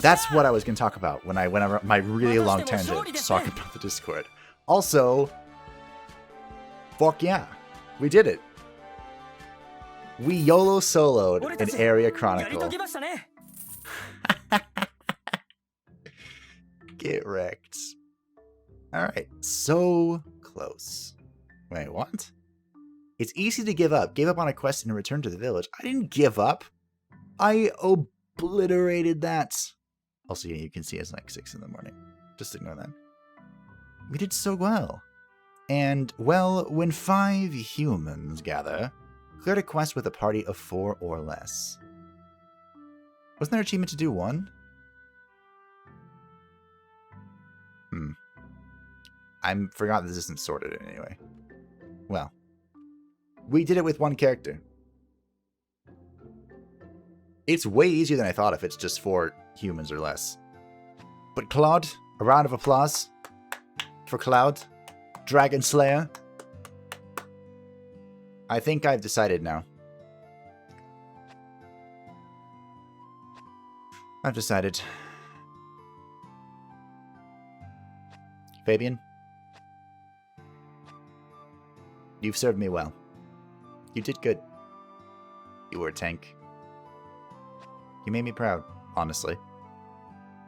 That's what I was going to talk about when I went on my really long tangent talking about the Discord. Also, fuck yeah, we did it. We YOLO soloed an ARIA Chronicle. Get wrecked. Alright, so close. Wait, what? It's easy to give up. Gave up on a quest and return to the village. I didn't give up. I obliterated that. Also, yeah, you can see it's like 6 in the morning. Just ignore that. We did so well. And, well, when 5 humans gather, cleared a quest with a party of 4 or less. Wasn't there an achievement to do 1? I forgot this isn't sorted in any way. Well, we did it with 1 character. It's way easier than I thought if it's just 4 humans or less. But Claude, a round of applause for Claude, Dragon Slayer. I think I've decided now. I've decided. Fabien, you've served me well. You did good. You were a tank. You made me proud, honestly.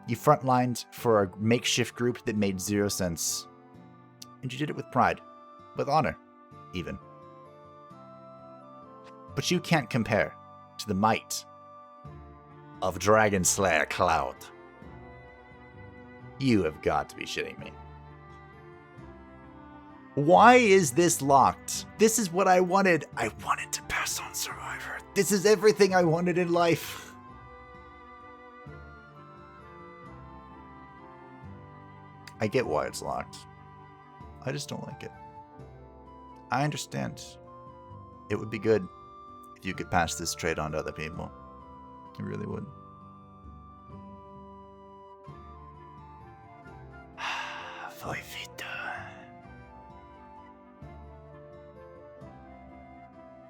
You frontlined for a makeshift group that made 0 sense. And you did it with pride. With honor, even. But you can't compare to the might of Dragon Slayer Cloud. You have got to be shitting me. Why is this locked? This is what I wanted. I wanted to pass on Survivor. This is everything I wanted in life. I get why it's locked. I just don't like it. I understand. It would be good if you could pass this trait on to other people. It really would.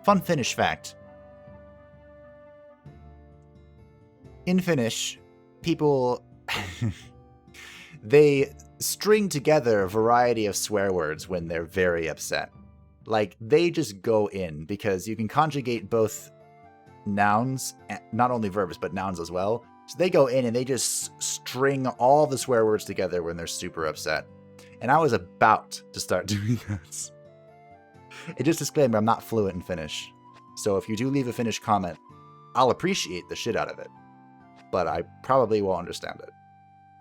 Fun Finnish fact. In Finnish, people they string together a variety of swear words when they're very upset. Like, they just go in because you can conjugate both nouns, not only verbs, but nouns as well. So they go in and they just string all the swear words together when they're super upset. And I was about to start doing that. And just disclaimer, I'm not fluent in Finnish. So if you do leave a Finnish comment, I'll appreciate the shit out of it. But I probably won't understand it.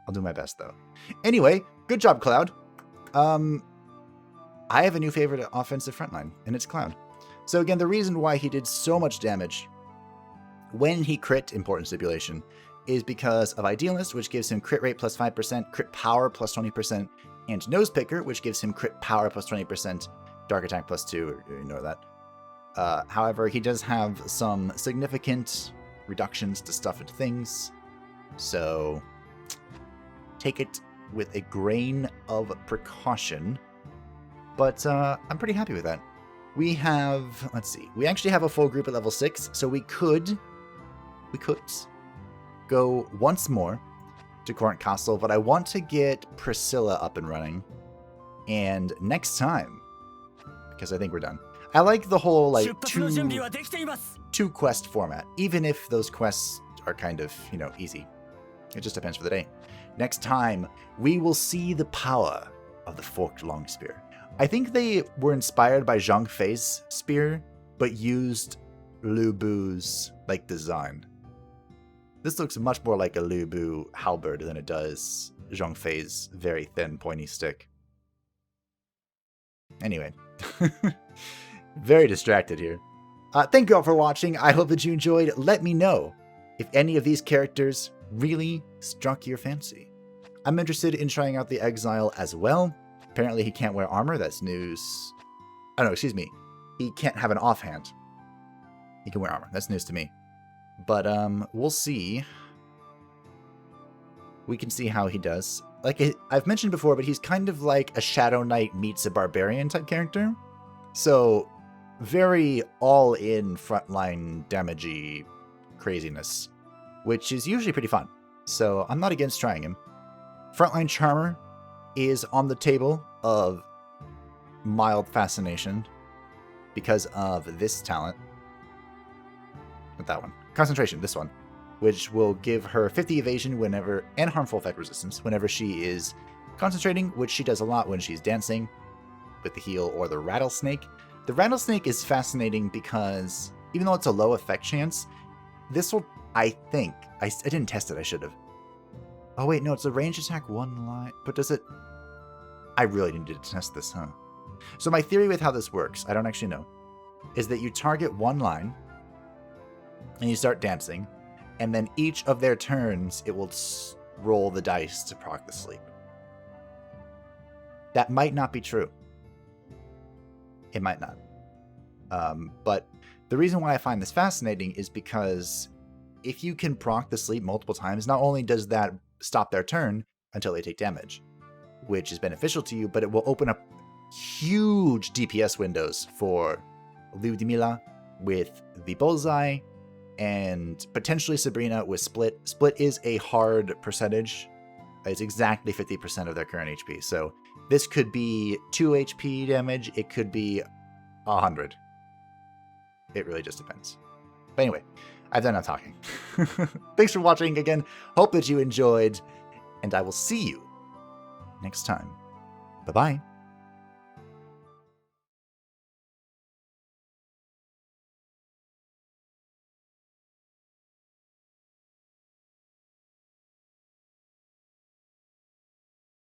I'll do my best, though. Anyway, good job, Cloud. I have a new favorite offensive frontline, and it's Cloud. So again, the reason why he did so much damage when he crit, important stipulation, is because of Idealist, which gives him crit rate plus 5%, crit power plus 20%, and Nose Picker, which gives him crit power plus 20%, dark attack plus 2, ignore that. However, he does have some significant reductions to stuff and things, so take it with a grain of precaution, but I'm pretty happy with that. We have, let's see, we actually have a full group at level 6, so we could go once more to Corinth Castle, but I want to get Priscilla up and running, and next time, because I think we're done. I like the whole, like, two quest format, even if those quests are kind of, easy. It just depends for the day. Next time, we will see the power of the forked long spear. I think they were inspired by Zhang Fei's spear, but used Lu Bu's, like, design. This looks much more like a Lu Bu halberd than it does Zhang Fei's very thin, pointy stick. Anyway. Very distracted here. Thank you all for watching. I hope that you enjoyed. Let me know if any of these characters really struck your fancy. I'm interested in trying out the Exile as well. Apparently he can't wear armor. That's news. Oh no, excuse me. He can't have an offhand. He can wear armor. That's news to me. But we'll see. We can see how he does. Like I've mentioned before, but he's kind of like a Shadow Knight meets a barbarian type character. So very all-in frontline damagey craziness, which is usually pretty fun. So I'm not against trying him. Frontline Charmer is on the table of mild fascination because of this talent. Not that one. Concentration, this one, which will give her 50 evasion whenever, and harmful effect resistance whenever she is concentrating, which she does a lot when she's dancing with the heal or the rattlesnake. The rattlesnake is fascinating because even though it's a low effect chance, this will, I think, I didn't test it, I should have. Oh wait, no, it's a ranged attack one line, but does it, I really need to test this, huh? So my theory with how this works, I don't actually know, is that you target one line, and you start dancing, and then each of their turns, it will roll the dice to proc the sleep. That might not be true. It might not. But the reason why I find this fascinating is because if you can proc the sleep multiple times, not only does that stop their turn until they take damage, which is beneficial to you, but it will open up huge DPS windows for Lyudmila with the Bullseye, and potentially Sabrina with Split. Split is a hard percentage. It's exactly 50% of their current HP. So this could be 2 HP damage. It could be 100. It really just depends. But anyway, I've done enough talking. Thanks for watching again. Hope that you enjoyed, and I will see you next time. Bye-bye.